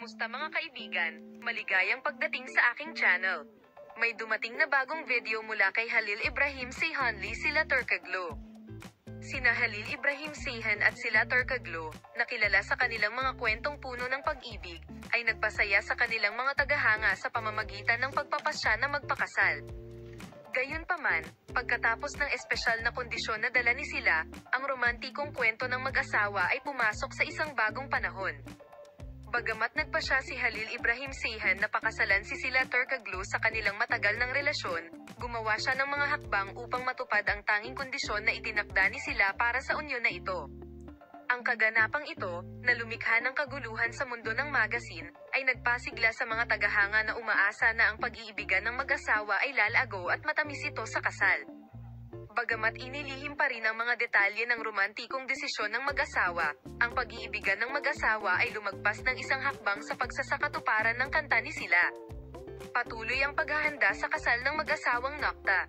Kumusta mga kaibigan? Maligayang pagdating sa aking channel. May dumating na bagong video mula kay Halil Ibrahim Seyhanli sila Turkoglu. Sina Halil Ibrahim Seyhan at sila Turkoglu, na kilala sa kanilang mga kwentong puno ng pag-ibig, ay nagpasaya sa kanilang mga tagahanga sa pamamagitan ng pagpapasya na magpakasal. Gayunpaman, pagkatapos ng espesyal na kondisyon na dala ni sila, ang romantikong kwento ng mag-asawa ay pumasok sa isang bagong panahon. Bagamat nagpasya si Halil Ibrahim Seyhan na pakasalan si sila Turkoglu sa kanilang matagal ng relasyon, gumawa siya ng mga hakbang upang matupad ang tanging kondisyon na itinakda ni sila para sa unyon na ito. Ang kaganapang ito, na lumikha ng kaguluhan sa mundo ng magazine, ay nagpasigla sa mga tagahanga na umaasa na ang pag-iibigan ng mag-asawa ay lalago at matamis ito sa kasal. Bagamat inilihim pa rin ang mga detalye ng romantikong desisyon ng mag-asawa, ang pag-iibigan ng mag-asawa ay lumagpas ng isang hakbang sa pagsasakatuparan ng kanta ni sila. Patuloy ang paghahanda sa kasal ng mag-asawang Nokta.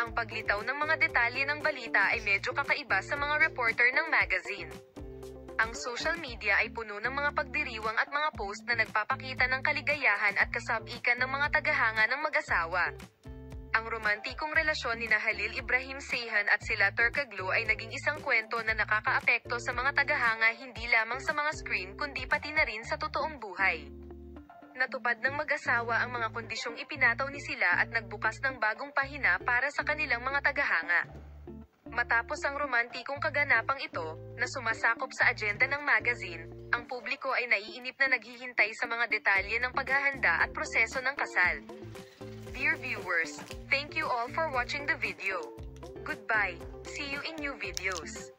Ang paglitaw ng mga detalye ng balita ay medyo kakaiba sa mga reporter ng magazine. Ang social media ay puno ng mga pagdiriwang at mga post na nagpapakita ng kaligayahan at kasabikan ng mga tagahanga ng mag-asawa. Ang romantikong relasyon ni Halil Ibrahim Seyhan at sila Turkoglu ay naging isang kwento na nakakaapekto sa mga tagahanga hindi lamang sa mga screen kundi pati na rin sa totoong buhay. Natupad ng mag-asawa ang mga kondisyong ipinataw ni sila at nagbukas ng bagong pahina para sa kanilang mga tagahanga. Matapos ang romantikong kaganapang ito, na sumasakop sa agenda ng magazine, ang publiko ay naiinip na naghihintay sa mga detalye ng paghahanda at proseso ng kasal. Dear viewers, thank you all for watching the video. Goodbye. See you in new videos.